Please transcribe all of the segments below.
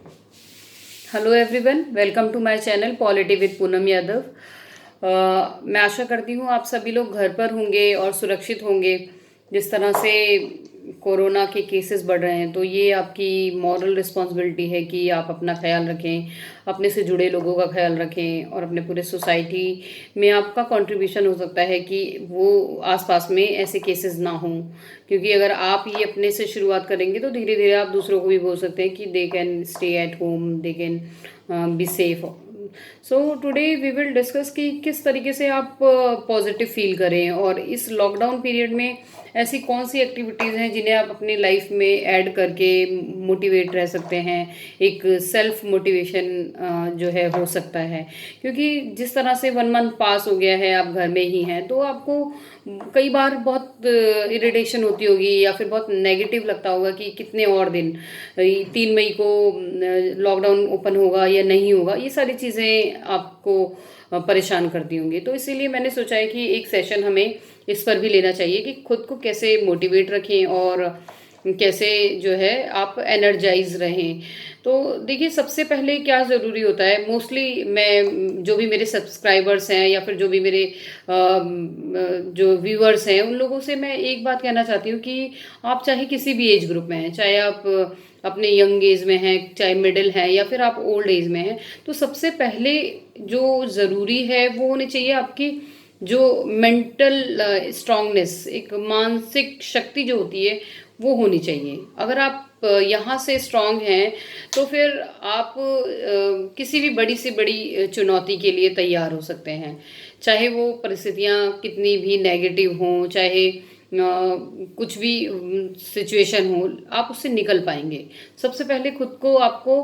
Hello everyone, welcome to my channel polity with Poonam Yadav. मैं आशा करती हूँ आप सभी लोग घर पर होंगे और सुरक्षित होंगे। जिस तरह से कोरोना के केसेस बढ़ रहे हैं तो ये आपकी मॉरल रिस्पॉन्सिबिलिटी है कि आप अपना ख्याल रखें, अपने से जुड़े लोगों का ख्याल रखें और अपने पूरे सोसाइटी में आपका कंट्रीब्यूशन हो सकता है कि वो आसपास में ऐसे केसेस ना हों। क्योंकि अगर आप ये अपने से शुरुआत करेंगे तो धीरे धीरे आप दूसरों को भी बोल सकते हैं कि they can stay at home, they can be safe. So today we will discuss कि किस तरीके से आप पॉजिटिव फील करें और इस लॉकडाउन पीरियड में ऐसी कौन सी एक्टिविटीज़ हैं जिन्हें आप अपनी लाइफ में ऐड करके मोटिवेट रह सकते हैं। एक सेल्फ मोटिवेशन जो है हो सकता है, क्योंकि जिस तरह से 1 मंथ पास हो गया है, आप घर में ही हैं, तो आपको कई बार बहुत इरिटेशन होती होगी या फिर बहुत नेगेटिव लगता होगा कि कितने और दिन 3 मई को लॉकडाउन ओपन होगा या नहीं होगा। ये सारी चीज़ें आपको परेशान करती होंगी। तो इसीलिए मैंने सोचा है कि एक सेशन हमें इस पर भी लेना चाहिए कि खुद को कैसे मोटिवेट रखें और कैसे जो है आप एनर्जाइज रहें। तो देखिए, सबसे पहले क्या ज़रूरी होता है, मोस्टली मैं जो भी मेरे सब्सक्राइबर्स हैं या फिर जो भी मेरे जो व्यूअर्स हैं उन लोगों से मैं एक बात कहना चाहती हूँ कि आप चाहे किसी भी एज ग्रुप में हैं, चाहे आप अपने यंग एज में हैं, चाहे मिडिल हैं या फिर आप ओल्ड एज में हैं, तो सबसे पहले जो ज़रूरी है वो होनी चाहिए आपकी जो मेंटल स्ट्रांगनेस, एक मानसिक शक्ति जो होती है वो होनी चाहिए। अगर आप यहाँ से स्ट्रांग हैं तो फिर आप किसी भी बड़ी से बड़ी चुनौती के लिए तैयार हो सकते हैं, चाहे वो परिस्थितियाँ कितनी भी नेगेटिव हों, चाहे कुछ भी सिचुएशन हो, आप उससे निकल पाएंगे। सबसे पहले खुद को आपको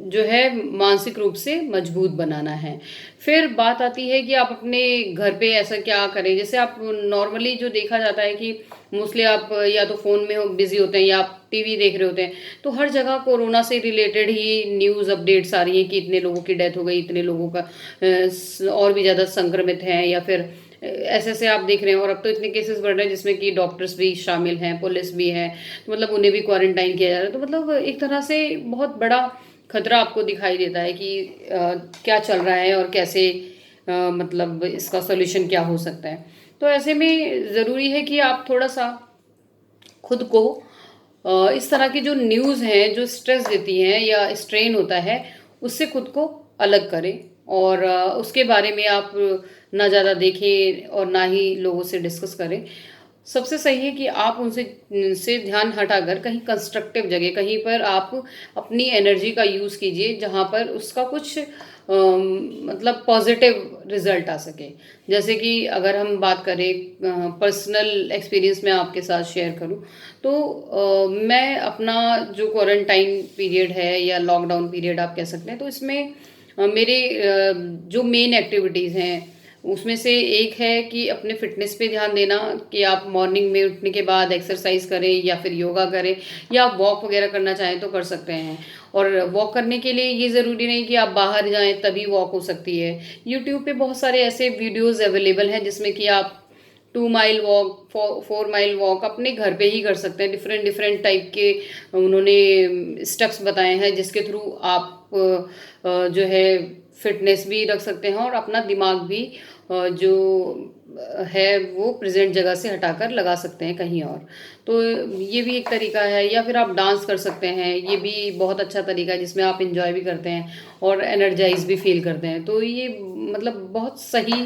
जो है मानसिक रूप से मजबूत बनाना है। फिर बात आती है कि आप अपने घर पे ऐसा क्या करें। जैसे आप नॉर्मली जो देखा जाता है कि मोस्टली आप या तो फ़ोन में बिजी होते हैं या आप टीवी देख रहे होते हैं, तो हर जगह कोरोना से रिलेटेड ही न्यूज़ अपडेट्स आ रही हैं कि इतने लोगों की डेथ हो गई, इतने लोगों का और भी ज़्यादा संक्रमित हैं, या फिर ऐसे ऐसे आप देख रहे हैं। और अब तो इतने केसेस बढ़ रहे हैं जिसमें कि डॉक्टर्स भी शामिल हैं, पुलिस भी है, तो मतलब उन्हें भी क्वारंटाइन किया जा रहा है। तो मतलब एक तरह से बहुत बड़ा खतरा आपको दिखाई देता है कि क्या चल रहा है और कैसे मतलब इसका सोल्यूशन क्या हो सकता है। तो ऐसे में ज़रूरी है कि आप थोड़ा सा खुद को इस तरह की जो न्यूज़ हैं जो स्ट्रेस देती हैं या स्ट्रेन होता है उससे खुद को अलग करें, और उसके बारे में आप ना ज़्यादा देखें और ना ही लोगों से डिस्कस करें। सबसे सही है कि आप उनसे से ध्यान हटाकर कहीं कंस्ट्रक्टिव जगह, कहीं पर आप अपनी एनर्जी का यूज़ कीजिए जहाँ पर उसका कुछ मतलब पॉजिटिव रिजल्ट आ सके। जैसे कि अगर हम बात करें पर्सनल एक्सपीरियंस में आपके साथ शेयर करूं, तो मैं अपना जो क्वारंटाइन पीरियड है या लॉकडाउन पीरियड आप कह सकते हैं, तो इसमें मेरे जो मेन एक्टिविटीज़ हैं उसमें से एक है कि अपने फिटनेस पे ध्यान देना, कि आप मॉर्निंग में उठने के बाद एक्सरसाइज करें या फिर योगा करें, या आप वॉक वगैरह करना चाहें तो कर सकते हैं। और वॉक करने के लिए ये ज़रूरी नहीं कि आप बाहर जाएं तभी वॉक हो सकती है। यूट्यूब पे बहुत सारे ऐसे वीडियोस अवेलेबल हैं जिसमें कि आप 2 माइल वॉक, 4 माइल वॉक अपने घर पे ही कर सकते हैं। डिफरेंट डिफरेंट टाइप के उन्होंने स्टेप्स बताए हैं जिसके थ्रू आप जो है फिटनेस भी रख सकते हैं और अपना दिमाग भी जो है वो प्रेजेंट जगह से हटाकर लगा सकते हैं कहीं और। तो ये भी एक तरीका है। या फिर आप डांस कर सकते हैं, ये भी बहुत अच्छा तरीका है जिसमें आप इंजॉय भी करते हैं और एनर्जाइज भी फील करते हैं। तो ये मतलब बहुत सही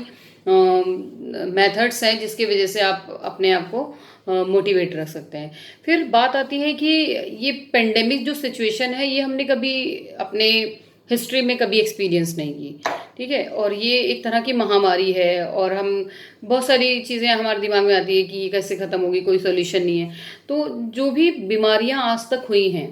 मेथड्स हैं जिसकी वजह से आप अपने आप को मोटिवेट रख सकते हैं। फिर बात आती है कि ये पेंडेमिक जो सिचुएशन है ये हमने कभी अपने हिस्ट्री में कभी एक्सपीरियंस नहीं की, ठीक है। और ये एक तरह की महामारी है और हम बहुत सारी चीज़ें हमारे दिमाग में आती है कि ये कैसे ख़त्म होगी, कोई सोल्यूशन नहीं है। तो जो भी बीमारियां आज तक हुई हैं,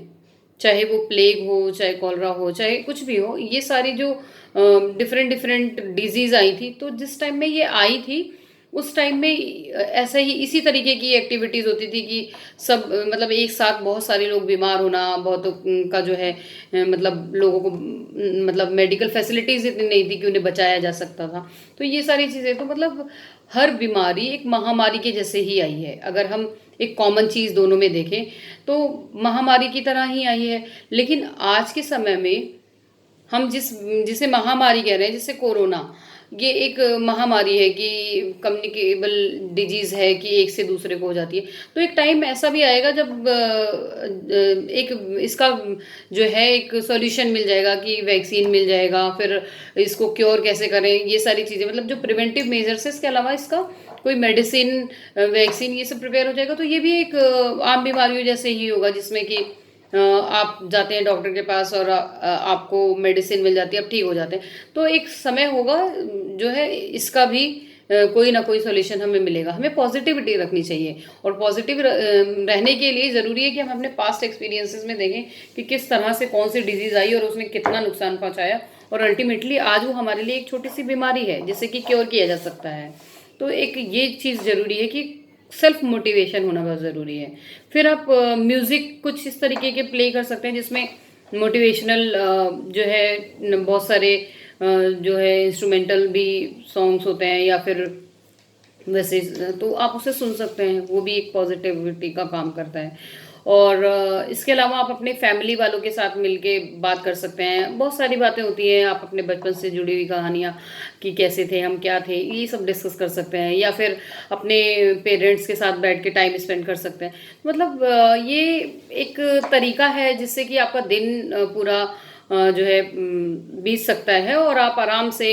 चाहे वो प्लेग हो, चाहे कॉलरा हो, चाहे कुछ भी हो, ये सारी जो डिफरेंट डिफरेंट डिजीज़ आई थी, तो जिस टाइम में ये आई थी उस टाइम में ऐसा ही इसी तरीके की एक्टिविटीज़ होती थी कि सब मतलब एक साथ बहुत सारे लोग बीमार होना, बहुत का जो है मतलब लोगों को मतलब मेडिकल फैसिलिटीज़ इतनी नहीं थी कि उन्हें बचाया जा सकता था। तो ये सारी चीज़ें तो मतलब हर बीमारी एक महामारी के जैसे ही आई है। अगर हम एक कॉमन चीज़ दोनों में देखें तो महामारी की तरह ही आई है। लेकिन आज के समय में हम जिसे महामारी कह रहे हैं, जैसे कोरोना, ये एक महामारी है कि कम्युनिकेबल डिजीज़ है कि एक से दूसरे को हो जाती है। तो एक टाइम ऐसा भी आएगा जब एक इसका जो है एक सॉल्यूशन मिल जाएगा, कि वैक्सीन मिल जाएगा, फिर इसको क्योर कैसे करें, ये सारी चीज़ें, मतलब जो प्रिवेंटिव मेजर्स है, इसके अलावा इसका कोई मेडिसिन, वैक्सीन, ये सब प्रिपेयर हो जाएगा। तो ये भी एक आम बीमारियों जैसे ही होगा, जिसमें कि आप जाते हैं डॉक्टर के पास और आपको मेडिसिन मिल जाती है, आप ठीक हो जाते हैं। तो एक समय होगा जो है इसका भी कोई ना कोई सॉल्यूशन हमें मिलेगा। हमें पॉजिटिविटी रखनी चाहिए, और पॉजिटिव रहने के लिए ज़रूरी है कि हम अपने पास्ट एक्सपीरियंसेस में देखें कि किस तरह से कौन सी डिजीज़ आई और उसने कितना नुकसान पहुंचाया, और अल्टीमेटली आज वो हमारे लिए एक छोटी सी बीमारी है जिसे कि क्योर किया जा सकता है। तो एक ये चीज़ ज़रूरी है कि सेल्फ मोटिवेशन होना बहुत ज़रूरी है। फिर आप म्यूज़िक कुछ इस तरीके के प्ले कर सकते हैं जिसमें मोटिवेशनल जो है बहुत सारे जो है इंस्ट्रूमेंटल भी सॉन्ग्स होते हैं, या फिर वैसे तो आप उसे सुन सकते हैं, वो भी एक पॉजिटिविटी का काम करता है। और इसके अलावा आप अपने फैमिली वालों के साथ मिलके बात कर सकते हैं। बहुत सारी बातें होती हैं, आप अपने बचपन से जुड़ी हुई कहानियाँ कि कैसे थे हम, क्या थे, ये सब डिस्कस कर सकते हैं, या फिर अपने पेरेंट्स के साथ बैठ के टाइम स्पेंड कर सकते हैं। मतलब ये एक तरीका है जिससे कि आपका दिन पूरा जो है बीत सकता है, और आप आराम से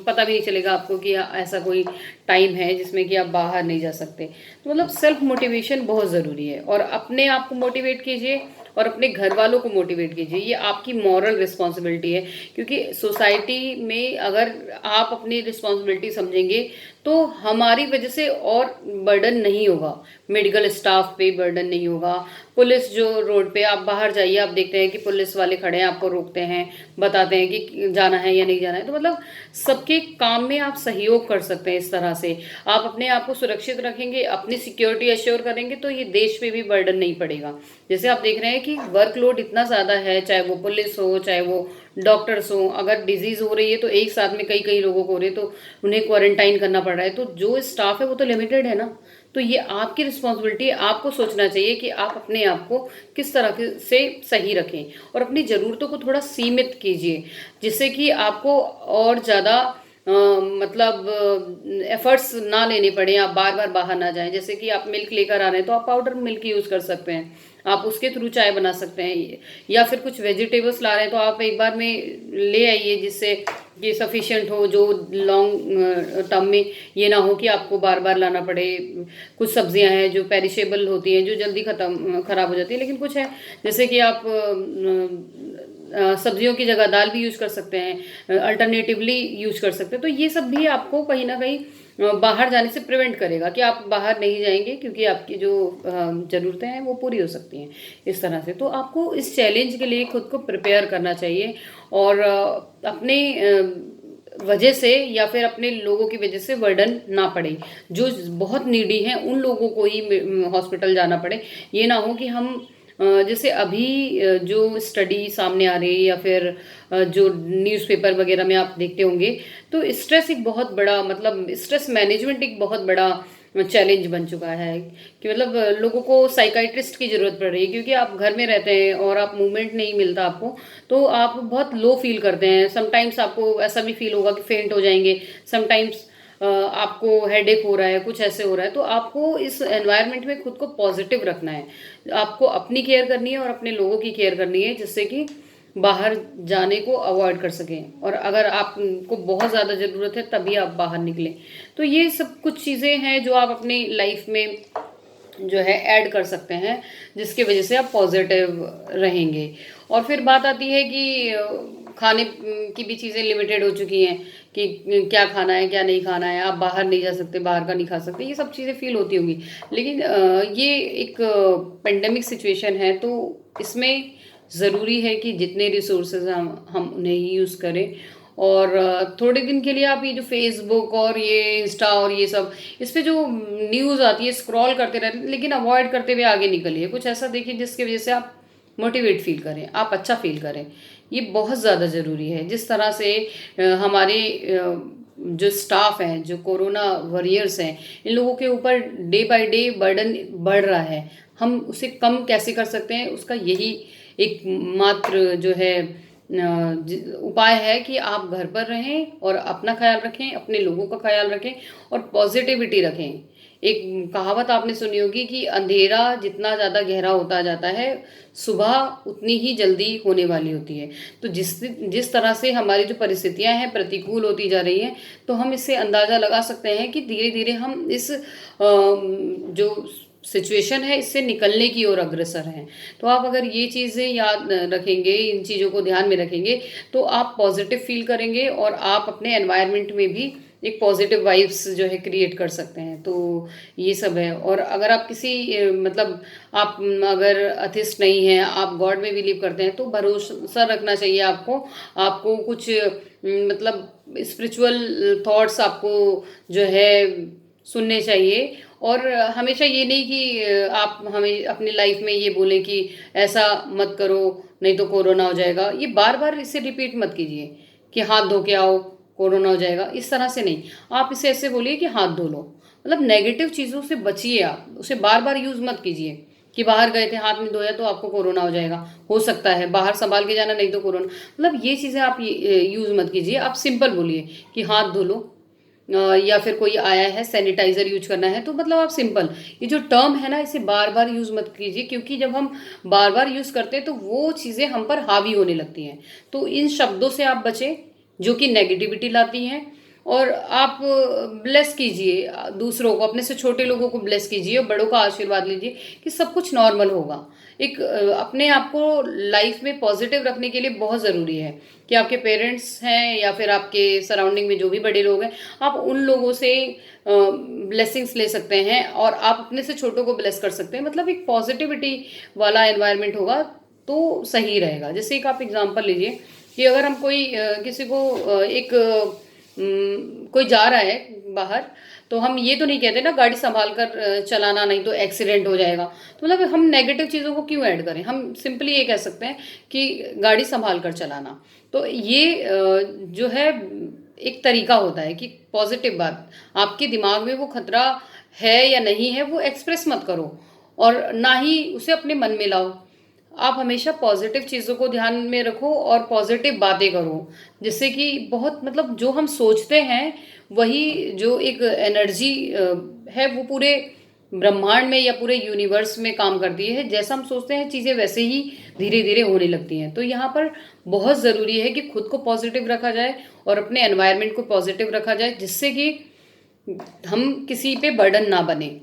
पता भी नहीं चलेगा आपको कि ऐसा कोई टाइम है जिसमें कि आप बाहर नहीं जा सकते। तो मतलब सेल्फ मोटिवेशन बहुत ज़रूरी है, और अपने आप को मोटिवेट कीजिए और अपने घर वालों को मोटिवेट कीजिए। ये आपकी मॉरल रिस्पॉन्सिबिलिटी है, क्योंकि सोसाइटी में अगर आप अपनी रिस्पॉन्सिबिलिटी समझेंगे तो हमारी वजह से और बर्डन नहीं होगा, मेडिकल स्टाफ पे बर्डन नहीं होगा। पुलिस जो रोड पे आप बाहर जाइए, आप देखते हैं कि पुलिस वाले खड़े हैं, आपको रोकते हैं, बताते हैं कि जाना है या नहीं जाना है। तो मतलब सबके काम में आप सहयोग कर सकते हैं। इस तरह से आप अपने आप को सुरक्षित रखेंगे, अपनी सिक्योरिटी अश्योर करेंगे, तो ये देश पे भी बर्डन नहीं पड़ेगा। जैसे आप देख रहे हैं कि वर्कलोड इतना ज़्यादा है, चाहे वो पुलिस हो, चाहे वो डॉक्टर्स हो। अगर डिजीज़ हो रही है तो एक साथ में कई कई लोगों को हो रही है, तो उन्हें क्वारंटाइन करना पड़ रहा है। तो जो स्टाफ है वो तो लिमिटेड है ना। तो ये आपकी रिस्पॉन्सिबिलिटी है, आपको सोचना चाहिए कि आप अपने आप को किस तरह से सही रखें, और अपनी ज़रूरतों को थोड़ा सीमित कीजिए, जिससे कि आपको और ज़्यादा मतलब एफर्ट्स ना लेने पड़े, आप बार बार बाहर ना जाएं। जैसे कि आप मिल्क लेकर आ रहे हैं तो आप पाउडर मिल्क यूज़ कर सकते हैं, आप उसके थ्रू चाय बना सकते हैं। या फिर कुछ वेजिटेबल्स ला रहे हैं तो आप एक बार में ले आइए, जिससे ये सफिशिएंट हो, जो लॉन्ग टर्म में ये ना हो कि आपको बार बार लाना पड़े। कुछ सब्जियां हैं जो पेरिशेबल होती हैं, जो जल्दी ख़राब हो जाती है, लेकिन कुछ है जैसे कि आप सब्जियों की जगह दाल भी यूज़ कर सकते हैं, अल्टरनेटिवली यूज़ कर सकते हैं। तो ये सब भी आपको कहीं ना कहीं बाहर जाने से प्रिवेंट करेगा, कि आप बाहर नहीं जाएंगे, क्योंकि आपकी जो ज़रूरतें हैं वो पूरी हो सकती हैं इस तरह से। तो आपको इस चैलेंज के लिए खुद को प्रिपेयर करना चाहिए, और अपने वजह से या फिर अपने लोगों की वजह से बर्डन ना पड़े। जो बहुत नीडी हैं उन लोगों को ही हॉस्पिटल जाना पड़े। ये ना हो कि हम जैसे अभी जो स्टडी सामने आ रही है, या फिर जो न्यूज़पेपर वगैरह में आप देखते होंगे, तो स्ट्रेस एक बहुत बड़ा, मतलब स्ट्रेस मैनेजमेंट एक बहुत बड़ा चैलेंज बन चुका है। कि मतलब लोगों को साइकाइट्रिस्ट की ज़रूरत पड़ रही है, क्योंकि आप घर में रहते हैं और आप मूवमेंट नहीं मिलता आपको, तो आप बहुत लो फील करते हैं। समटाइम्स आपको ऐसा भी फील होगा कि फेंट हो जाएंगे, समटाइम्स आपको हेडेक हो रहा है, कुछ ऐसे हो रहा है। तो आपको इस एनवायरनमेंट में खुद को पॉजिटिव रखना है, आपको अपनी केयर करनी है और अपने लोगों की केयर करनी है, जिससे कि बाहर जाने को अवॉइड कर सकें। और अगर आपको बहुत ज़्यादा ज़रूरत है तभी आप बाहर निकलें। तो ये सब कुछ चीज़ें हैं जो आप अपनी लाइफ में जो है ऐड कर सकते हैं, जिसकी वजह से आप पॉजिटिव रहेंगे। और फिर बात आती है कि खाने की भी चीज़ें लिमिटेड हो चुकी हैं, कि क्या खाना है क्या नहीं खाना है, आप बाहर नहीं जा सकते, बाहर का नहीं खा सकते, ये सब चीज़ें फील होती होंगी। लेकिन ये एक पेंडेमिक सिचुएशन है, तो इसमें ज़रूरी है कि जितने रिसोर्सेज हम उन्हें ही यूज़ करें। और थोड़े दिन के लिए आप ये जो फेसबुक और ये इंस्टा और ये सब, इस पे जो न्यूज़ आती है स्क्रॉल करते रहते हैं, लेकिन अवॉइड करते हुए आगे निकलिए। कुछ ऐसा देखिए जिसकी वजह से आप मोटिवेट फील करें, आप अच्छा फील करें। ये बहुत ज़्यादा ज़रूरी है। जिस तरह से हमारे जो स्टाफ हैं, जो कोरोना वॉरियर्स हैं, इन लोगों के ऊपर डे बाय डे बर्डन बढ़ रहा है। हम उसे कम कैसे कर सकते हैं, उसका यही एक मात्र जो है उपाय है कि आप घर पर रहें और अपना ख्याल रखें, अपने लोगों का ख्याल रखें और पॉजिटिविटी रखें। एक कहावत आपने सुनी होगी कि अंधेरा जितना ज़्यादा गहरा होता जाता है, सुबह उतनी ही जल्दी होने वाली होती है। तो जिस जिस तरह से हमारी जो परिस्थितियां हैं प्रतिकूल होती जा रही हैं, तो हम इससे अंदाज़ा लगा सकते हैं कि धीरे धीरे हम इस जो सिचुएशन है इससे निकलने की ओर अग्रसर हैं। तो आप अगर ये चीज़ें याद रखेंगे, इन चीज़ों को ध्यान में रखेंगे, तो आप पॉजिटिव फील करेंगे और आप अपने एनवायरनमेंट में भी एक पॉजिटिव वाइब्स जो है क्रिएट कर सकते हैं। तो ये सब है। और अगर आप किसी मतलब आप अगर अथिस्ट नहीं हैं, आप गॉड में बिलीव करते हैं, तो भरोसा रखना चाहिए आपको। आपको कुछ मतलब स्पिरिचुअल थॉट्स आपको जो है सुनने चाहिए। और हमेशा ये नहीं कि आप हमें अपनी लाइफ में ये बोलें कि ऐसा मत करो नहीं तो कोरोना हो जाएगा। ये बार बार इसे रिपीट मत कीजिए कि हाथ धो के आओ कोरोना हो जाएगा, इस तरह से नहीं। आप इसे ऐसे बोलिए कि हाथ धो लो। मतलब नेगेटिव चीज़ों से बचिए, आप उसे बार बार यूज़ मत कीजिए कि बाहर गए थे हाथ नहीं धोया तो आपको कोरोना हो जाएगा, हो सकता है बाहर संभाल के जाना नहीं तो कोरोना। मतलब ये चीज़ें आप यूज़ मत कीजिए। आप सिंपल बोलिए कि हाथ धो लो, या फिर कोई आया है सैनिटाइजर यूज करना है, तो मतलब आप सिंपल ये जो टर्म है ना इसे बार बार यूज मत कीजिए, क्योंकि जब हम बार बार यूज करते हैं तो वो चीज़ें हम पर हावी होने लगती हैं। तो इन शब्दों से आप बचें जो कि नेगेटिविटी लाती हैं। और आप ब्लेस कीजिए दूसरों को, अपने से छोटे लोगों को ब्लेस कीजिए और बड़ों का आशीर्वाद लीजिए कि सब कुछ नॉर्मल होगा। एक अपने आप को लाइफ में पॉजिटिव रखने के लिए बहुत ज़रूरी है कि आपके पेरेंट्स हैं या फिर आपके सराउंडिंग में जो भी बड़े लोग हैं, आप उन लोगों से ब्लेसिंग्स ले सकते हैं और आप अपने से छोटों को ब्लेस कर सकते हैं। मतलब एक पॉजिटिविटी वाला एनवायरनमेंट होगा तो सही रहेगा। जैसे एक आप एग्जांपल लीजिए कि अगर हम कोई किसी को कोई जा रहा है बाहर, तो हम ये तो नहीं कहते ना गाड़ी संभाल कर चलाना नहीं तो एक्सीडेंट हो जाएगा। तो मतलब हम नेगेटिव चीज़ों को क्यों ऐड करें, हम सिंपली ये कह सकते हैं कि गाड़ी संभाल कर चलाना। तो ये जो है एक तरीका होता है कि पॉजिटिव बात आपके दिमाग में वो खतरा है या नहीं है वो एक्सप्रेस मत करो और ना ही उसे अपने मन में लाओ। आप हमेशा पॉजिटिव चीज़ों को ध्यान में रखो और पॉजिटिव बातें करो, जिससे कि बहुत मतलब जो हम सोचते हैं वही जो एक एनर्जी है वो पूरे ब्रह्मांड में या पूरे यूनिवर्स में काम करती है। जैसा हम सोचते हैं चीज़ें वैसे ही धीरे धीरे होने लगती हैं। तो यहाँ पर बहुत ज़रूरी है कि खुद को पॉजिटिव रखा जाए और अपने एनवायरनमेंट को पॉजिटिव रखा जाए, जिससे कि हम किसी पे बर्डन ना बने।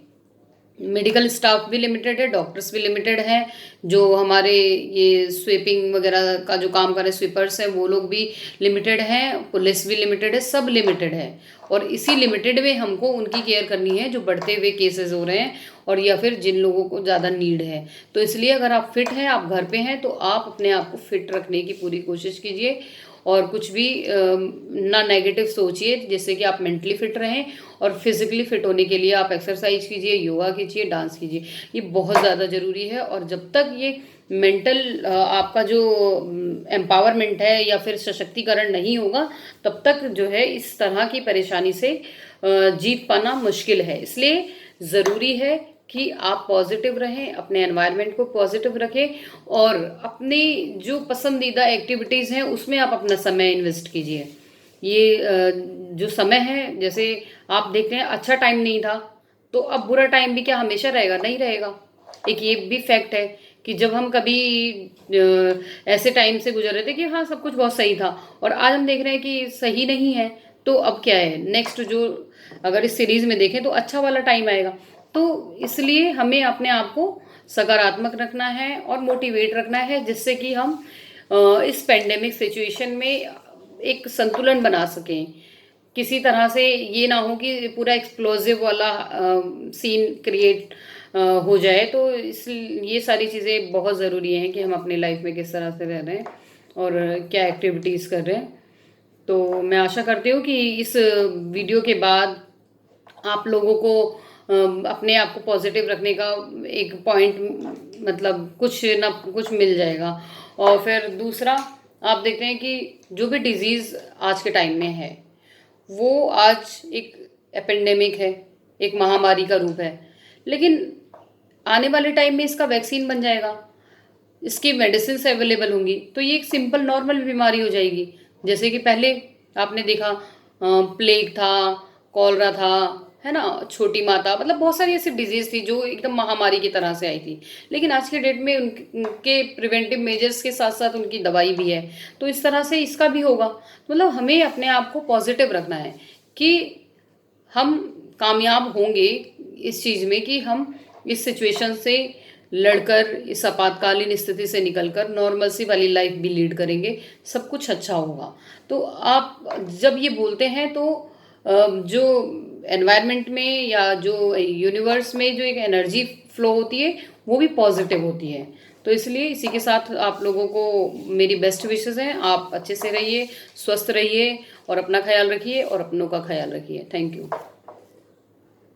मेडिकल स्टाफ भी लिमिटेड है, डॉक्टर्स भी लिमिटेड हैं, जो हमारे ये स्वीपिंग वगैरह का जो काम कर रहे स्वीपर्स हैं वो लोग भी लिमिटेड हैं, पुलिस भी लिमिटेड है, सब लिमिटेड है। और इसी लिमिटेड में हमको उनकी केयर करनी है जो बढ़ते हुए केसेस हो रहे हैं और या फिर जिन लोगों को ज़्यादा नीड है। तो इसलिए अगर आप फिट हैं, आप घर पे हैं, तो आप अपने आप को फिट रखने की पूरी कोशिश कीजिए और कुछ भी ना नेगेटिव सोचिए, जिससे कि आप मेंटली फिट रहें। और फिजिकली फिट होने के लिए आप एक्सरसाइज कीजिए, योगा कीजिए, डांस कीजिए, ये बहुत ज़्यादा ज़रूरी है। और जब तक ये मेंटल आपका जो एम्पावरमेंट है या फिर सशक्तिकरण नहीं होगा, तब तक जो है इस तरह की परेशानी से जीत पाना मुश्किल है। इसलिए ज़रूरी है कि आप पॉजिटिव रहें, अपने एनवायरनमेंट को पॉजिटिव रखें और अपनी जो पसंदीदा एक्टिविटीज़ हैं उसमें आप अपना समय इन्वेस्ट कीजिए। ये जो समय है, जैसे आप देख रहे हैं अच्छा टाइम नहीं था, तो अब बुरा टाइम भी क्या हमेशा रहेगा? नहीं रहेगा। एक ये भी फैक्ट है कि जब हम कभी ऐसे टाइम से गुजर रहे थे कि हाँ सब कुछ बहुत सही था और आज हम देख रहे हैं कि सही नहीं है, तो अब क्या है नेक्स्ट जो अगर इस सीरीज में देखें तो अच्छा वाला टाइम आएगा। तो इसलिए हमें अपने आप को सकारात्मक रखना है और मोटिवेट रखना है, जिससे कि हम इस पेंडेमिक सिचुएशन में एक संतुलन बना सकें। किसी तरह से ये ना हो कि पूरा एक्सप्लोजिव वाला सीन क्रिएट हो जाए। तो इस ये सारी चीज़ें बहुत ज़रूरी हैं कि हम अपनी लाइफ में किस तरह से रह रहे हैं और क्या एक्टिविटीज़ कर रहे हैं। तो मैं आशा करती हूँ कि इस वीडियो के बाद आप लोगों को अपने आप को पॉजिटिव रखने का एक पॉइंट मतलब कुछ ना कुछ मिल जाएगा। और फिर दूसरा, आप देखते हैं कि जो भी डिजीज़ आज के टाइम में है वो आज एक एपेंडेमिक है, एक महामारी का रूप है, लेकिन आने वाले टाइम में इसका वैक्सीन बन जाएगा, इसकी मेडिसिन अवेलेबल होंगी, तो ये एक सिंपल नॉर्मल बीमारी हो जाएगी। जैसे कि पहले आपने देखा प्लेग था, कॉलरा था, है ना, छोटी माता, मतलब बहुत सारी ऐसी डिजीज थी जो एकदम महामारी की तरह से आई थी। लेकिन आज के डेट में उनके प्रिवेंटिव मेजर्स के साथ साथ उनकी दवाई भी है, तो इस तरह से इसका भी होगा। मतलब हमें अपने आप को पॉजिटिव रखना है कि हम कामयाब होंगे इस चीज़ में कि हम इस सिचुएशन से लड़कर, इस आपातकालीन स्थिति से निकलकर नॉर्मल सी वाली लाइफ भी लीड करेंगे, सब कुछ अच्छा होगा। तो आप जब ये बोलते हैं तो जो एनवायरनमेंट में या जो यूनिवर्स में जो एक एनर्जी फ्लो होती है वो भी पॉजिटिव होती है। तो इसलिए इसी के साथ आप लोगों को मेरी बेस्ट विशेस हैं। आप अच्छे से रहिए, स्वस्थ रहिए और अपना ख्याल रखिए और अपनों का ख्याल रखिए। Thank you.